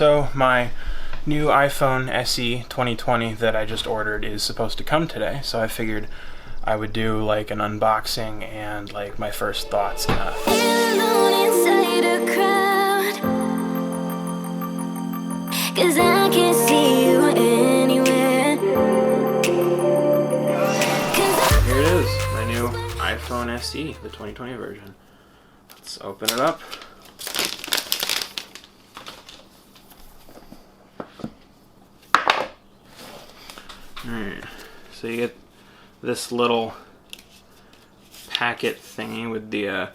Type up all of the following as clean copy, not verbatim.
So my new iPhone SE 2020 that I just ordered is supposed to come today, so I figured I would do like an unboxing and like my first thoughts. Cause I can't see you anywhere. Here it is, my new iPhone SE, the 2020 version. Let's open it up. Alright, so you get this little packet thingy with the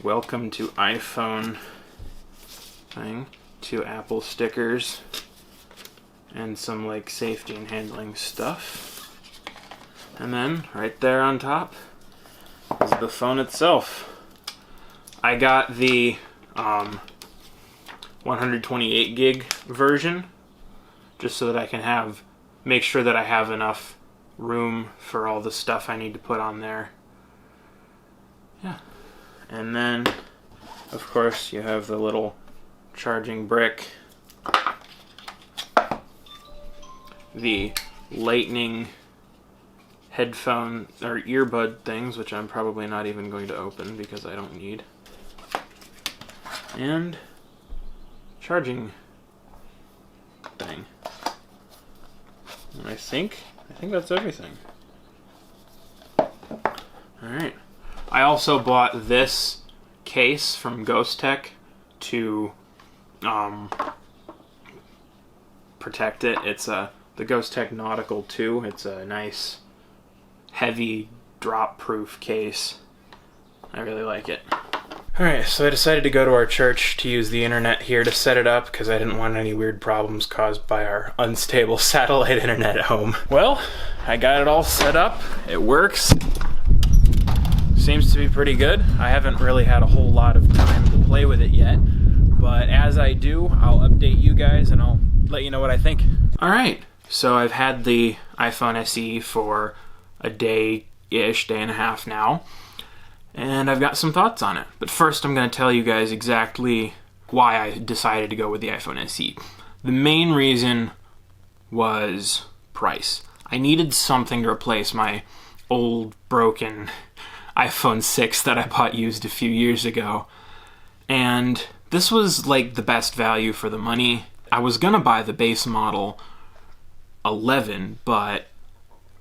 welcome to iPhone thing, 2 Apple stickers, and some like safety and handling stuff. And then right there on top is the phone itself. I got the 128 gig version just so that I can make sure that I have enough room for all the stuff I need to put on there. Yeah. And then of course you have the little charging brick, the lightning headphone or earbud things, which I'm probably not even going to open because I don't need, and charging thing. And I think that's everything. Alright. I also bought this case from Ghost Tech to protect it. It's the Ghost Tech Nautical 2. It's a nice, heavy, drop-proof case. I really like it. Alright, so I decided to go to our church to use the internet here to set it up because I didn't want any weird problems caused by our unstable satellite internet at home. Well, I got it all set up. It works. Seems to be pretty good. I haven't really had a whole lot of time to play with it yet, but as I do, I'll update you guys and I'll let you know what I think. Alright, so I've had the iPhone SE for a day-ish, day and a half now, and I've got some thoughts on it. But first I'm going to tell you guys exactly why I decided to go with the iPhone SE. The main reason was price. I needed something to replace my old, broken iPhone 6 that I bought used a few years ago, and this was like the best value for the money. I was gonna buy the base model 11, but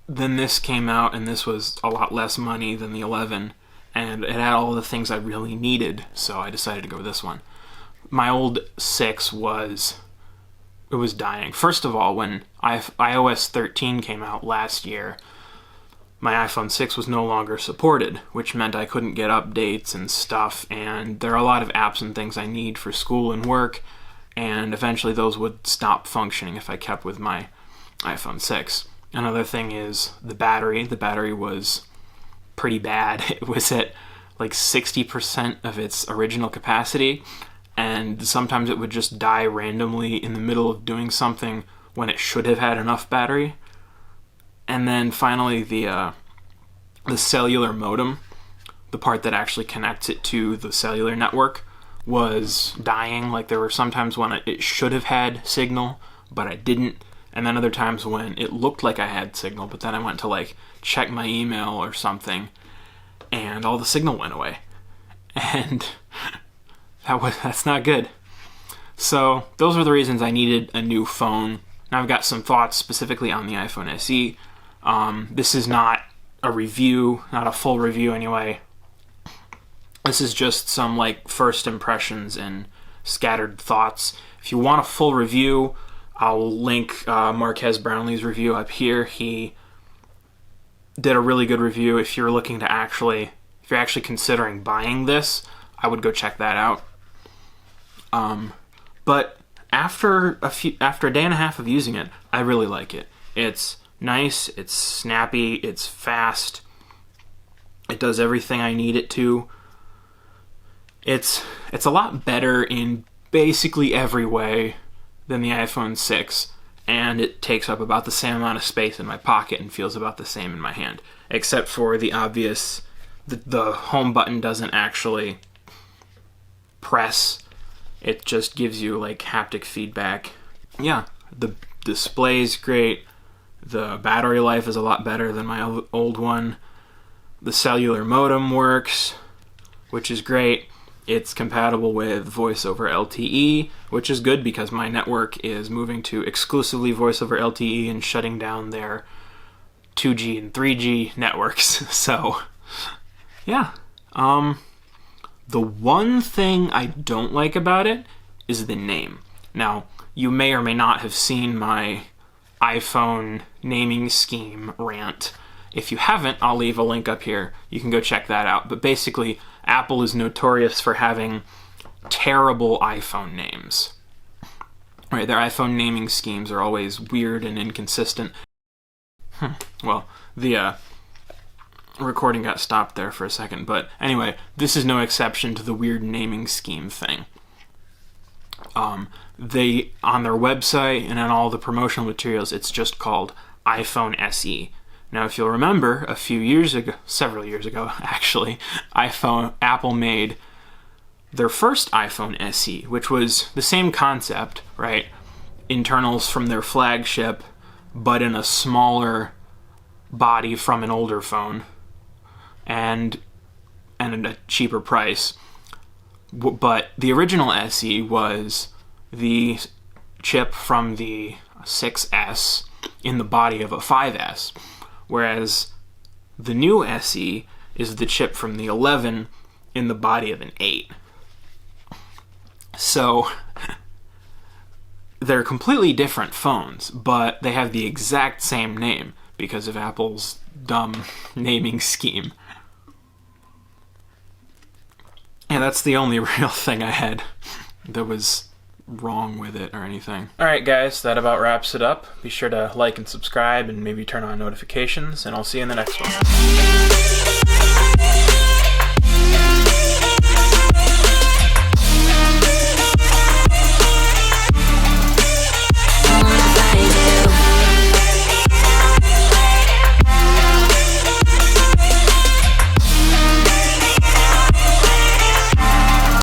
then this came out and this was a lot less money than the 11, and it had all the things I really needed, so I decided to go with this one. My old 6 was dying. First of all, when iOS 13 came out last year, my iPhone 6 was no longer supported, which meant I couldn't get updates and stuff, and there are a lot of apps and things I need for school and work, and eventually those would stop functioning if I kept with my iPhone 6. Another thing is the battery. The battery was pretty bad. It was at like 60% of its original capacity, and sometimes it would just die randomly in the middle of doing something when it should have had enough battery. And then finally the cellular modem, the part that actually connects it to the cellular network, was dying. Like there were some times when it should have had signal, but I didn't. And then other times when it looked like I had signal, but then I went to like check my email or something, and all the signal went away. And that's not good. So those were the reasons I needed a new phone. Now I've got some thoughts specifically on the iPhone SE. This is not a review, not a full review anyway. This is just some like first impressions and scattered thoughts. If you want a full review, I'll link Marquez Brownlee's review up here. He did a really good review. If you're actually considering buying this, I would go check that out. But after a day and a half of using it, I really like it. It's nice, it's snappy, it's fast. It does everything I need it to. It's a lot better in basically every way than the iPhone 6, and it takes up about the same amount of space in my pocket and feels about the same in my hand, except for the obvious, the home button doesn't actually press It just gives you like haptic feedback. Yeah, the display's great. The battery life is a lot better than my old one. The cellular modem works, which is great. It's compatible with voice over LTE, which is good because my network is moving to exclusively voice over LTE and shutting down their 2G and 3G networks. So, yeah. The one thing I don't like about it is the name. Now, you may or may not have seen my iPhone naming scheme rant. If you haven't, I'll leave a link up here. You can go check that out. But basically, Apple is notorious for having terrible iPhone names. Right, their iPhone naming schemes are always weird and inconsistent. Well, the recording got stopped there for a second, but anyway, this is no exception to the weird naming scheme thing. They, on their website and on all the promotional materials, it's just called iPhone SE. Now, if you'll remember, a few years ago, several years ago actually, Apple made their first iPhone SE, which was the same concept, right? Internals from their flagship, but in a smaller body from an older phone, and at a cheaper price. But the original SE was the chip from the 6S in the body of a 5S, whereas the new SE is the chip from the 11 in the body of an 8. So they're completely different phones, but they have the exact same name because of Apple's dumb naming scheme. And that's the only real thing I had that was wrong with it or anything. Alright guys, that about wraps it up. Be sure to like and subscribe and maybe turn on notifications, and I'll see you in the next one.